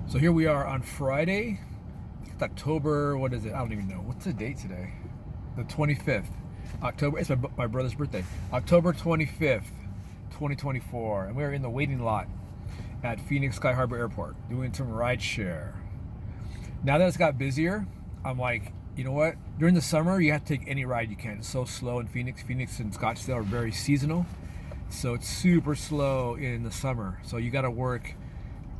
So here we are on Friday. It's October, what is it? I don't even know. What's the date today? The 25th. October, it's my brother's birthday. October 25th, 2024. And we're in the waiting lot at Phoenix Sky Harbor Airport doing some ride share. Now that it's got busier, I'm like, you know what? During the summer, you have to take any ride you can. It's so slow in Phoenix. Phoenix and Scottsdale are very seasonal. So it's super slow in the summer. So you got to work,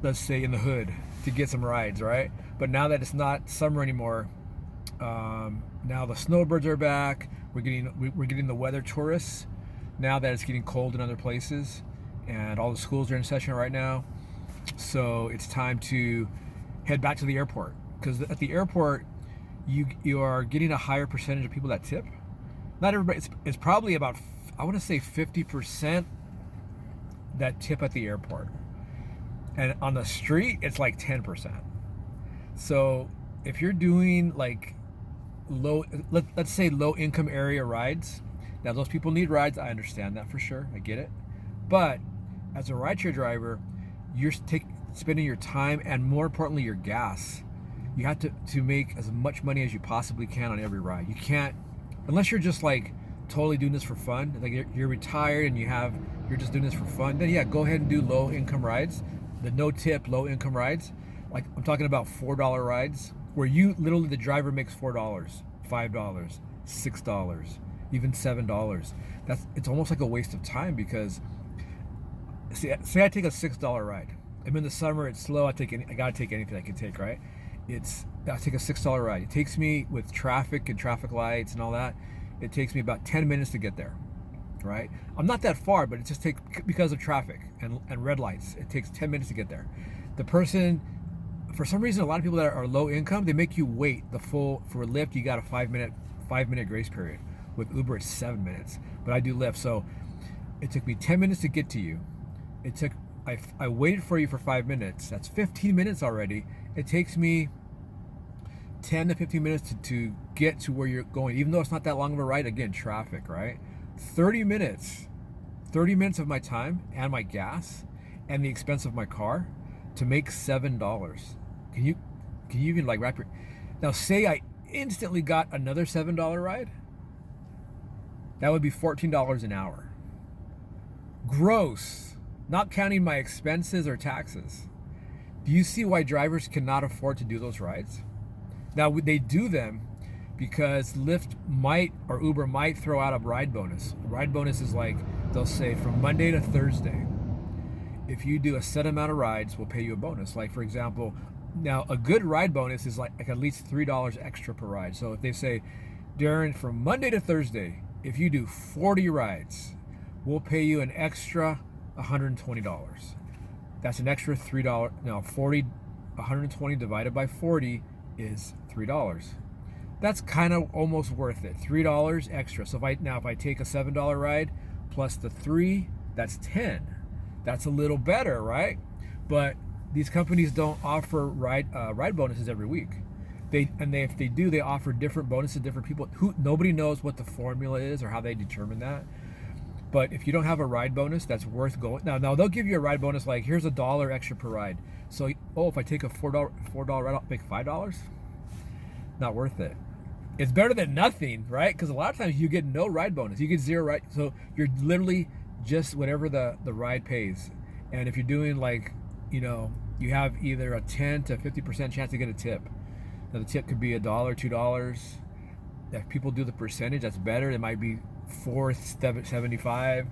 let's say, in the hood to get some rides, right? But now that it's not summer anymore, now the snowbirds are back. We're getting the weather tourists now that it's getting cold in other places, and all the schools are in session right now. So it's time to head back to the airport, because at the airport you are getting a higher percentage of people that tip. Not everybody. It's probably about, I want to say, 50% that tip at the airport. And on the street, it's like 10%. So if you're doing like let's say low income area rides, now those people need rides. I understand that for sure. I get it. But as a rideshare driver, you're spending your time and, more importantly, your gas. You have to make as much money as you possibly can on every ride. You can't, unless you're just like totally doing this for fun, like you're retired and you're just doing this for fun, then yeah, go ahead and do low income rides, the no tip low income rides. Like I'm talking about $4 rides where you literally, the driver makes $4, $5, $6, even $7. It's almost like a waste of time, because say I take a $6 ride. I'm in the summer, it's slow. I gotta take anything I can take, right? I take a $6 ride. It takes me, with traffic and traffic lights and all that, it takes me about 10 minutes to get there, right? I'm not that far, but it just takes, because of traffic and red lights, it takes 10 minutes to get there. The person, for some reason, a lot of people that are low income, they make you wait for Lyft. You got a 5-minute grace period. With Uber, it's 7 minutes, but I do Lyft. So it took me 10 minutes to get to you. I waited for you for 5 minutes. That's 15 minutes already. It takes me 10 to 15 minutes to get to where you're going, even though it's not that long of a ride. Again, traffic, right? 30 minutes of my time and my gas and the expense of my car to make $7. Can you even like wrap your, now say I instantly got another $7 ride, that would be $14 an hour. Gross, not counting my expenses or taxes. Do you see why drivers cannot afford to do those rides? Now, they do them because Lyft might, or Uber might, throw out a ride bonus. A ride bonus is like, they'll say from Monday to Thursday, if you do a set amount of rides, we'll pay you a bonus. Like, for example, now a good ride bonus is like at least $3 extra per ride. So if they say, Darren, from Monday to Thursday, if you do 40 rides, we'll pay you an extra $120. That's an extra $3. Now, 120 divided by 40 is $3. That's kind of almost worth it. $3 extra. So if I take a $7 ride plus the 3, that's 10. That's a little better, right? But these companies don't offer ride bonuses every week. If they do, they offer different bonuses to different people. Nobody knows what the formula is or how they determine that. But if you don't have a ride bonus, that's worth going. Now they'll give you a ride bonus like, here's $1 extra per ride. So, if I take a $4 ride, I'll make $5. Not worth it. It's better than nothing, right? Because a lot of times you get no ride bonus. You get 0 ride. So you're literally just whatever the ride pays. And if you're doing like, you have either a 10 to 50% chance to get a tip. Now the tip could be $1, $2. If people do the percentage, that's better. It might be $4.75.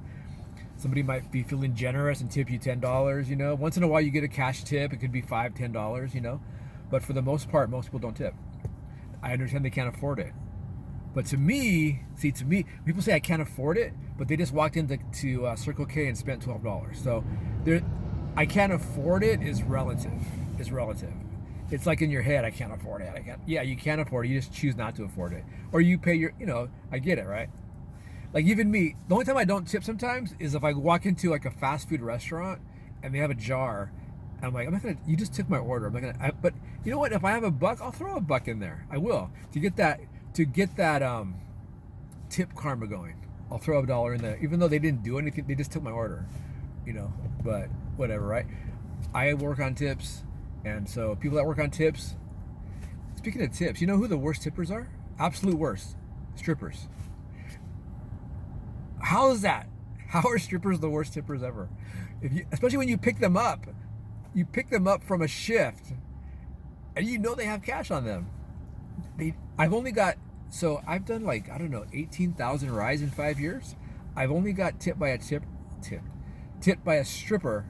Somebody might be feeling generous and tip you $10. Once in a while you get a cash tip. It could be $5, $10. But for the most part, most people don't tip. I understand they can't afford it. But to me, people say I can't afford it, but they just walked into Circle K and spent $12. So I can't afford it is relative. It's relative. It's like in your head, I can't afford it. Yeah, you can't afford it. You just choose not to afford it. Or you pay I get it, right? Like even me, the only time I don't tip sometimes is if I walk into like a fast food restaurant and they have a jar. And I'm like, you just took my order. But you know what? If I have $1, I'll throw $1 in there. I will. To get that tip karma going. I'll throw $1 in there. Even though they didn't do anything, they just took my order. But whatever, right? I work on tips, And so people that work on tips, speaking of tips, you know who the worst tippers are? Absolute worst. Strippers. How is that? How are strippers the worst tippers ever? Especially when you pick them up from a shift, and you know they have cash on them. I've done like, I don't know, 18,000 rides in 5 years. I've only got tipped by a stripper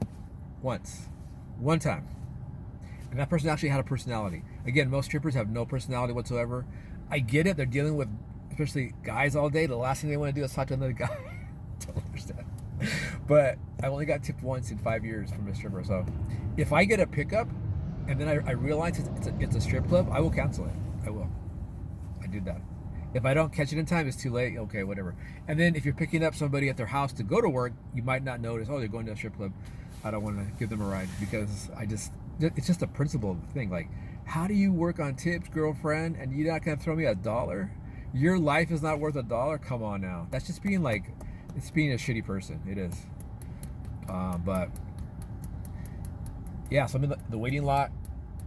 one time, and that person actually had a personality. Again, most strippers have no personality whatsoever. I get it; they're dealing with, especially guys, all day. The last thing they want to do is talk to another guy. Don't understand. But I only got tipped once in 5 years from a stripper. So if I get a pickup and then I realize it's a strip club, I will cancel it. I will. I did that. If I don't catch it in time, it's too late. Okay, whatever. And then if you're picking up somebody at their house to go to work, you might not notice, oh, they're going to a strip club. I don't want to give them a ride, because it's just a principle thing. Like, how do you work on tips, girlfriend, and you're not going to throw me $1? Your life is not worth $1? Come on now. That's just being like, it's being a shitty person. It is. But yeah, so I'm in the waiting lot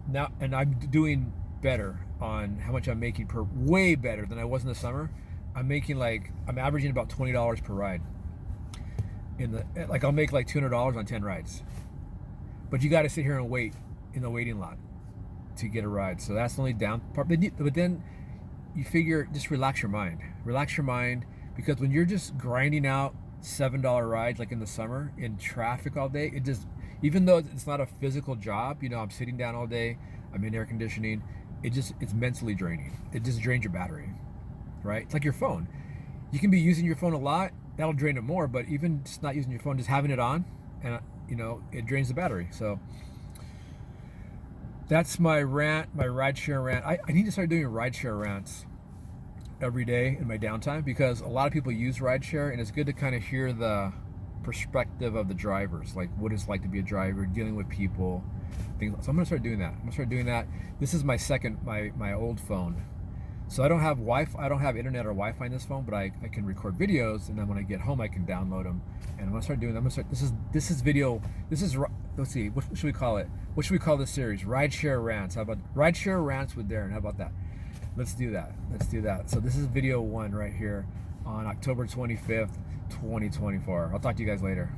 now, and I'm doing better on how much I'm making way better than I was in the summer. I'm averaging about $20 per ride. I'll make like $200 on 10 rides. But you got to sit here and wait in the waiting lot to get a ride. So that's the only down part. But then you figure, just relax your mind. Relax your mind, because when you're just grinding out $7 rides like in the summer in traffic all day, it just, even though it's not a physical job, I'm sitting down all day, I'm in air conditioning, it's mentally draining. It just drains your battery, right? It's like your phone. You can be using your phone a lot, that'll drain it more, but even just not using your phone, just having it on, and it drains the battery. So that's my rant, my rideshare rant. I need to start doing rideshare rants every day in my downtime, because a lot of people use rideshare, and it's good to kind of hear the perspective of the drivers, like what it's like to be a driver, dealing with people, things. So I'm gonna start doing that. This is my old phone, so I don't have internet or Wi-Fi in this phone, but I can record videos, and then when I get home I can download them, and I'm gonna start doing that. Let's see, what should we call it? What should we call this series? Rideshare rants. How about rideshare rants with Darren? How about that? Let's do that. So this is video 1 right here on October 25th, 2024. I'll talk to you guys later.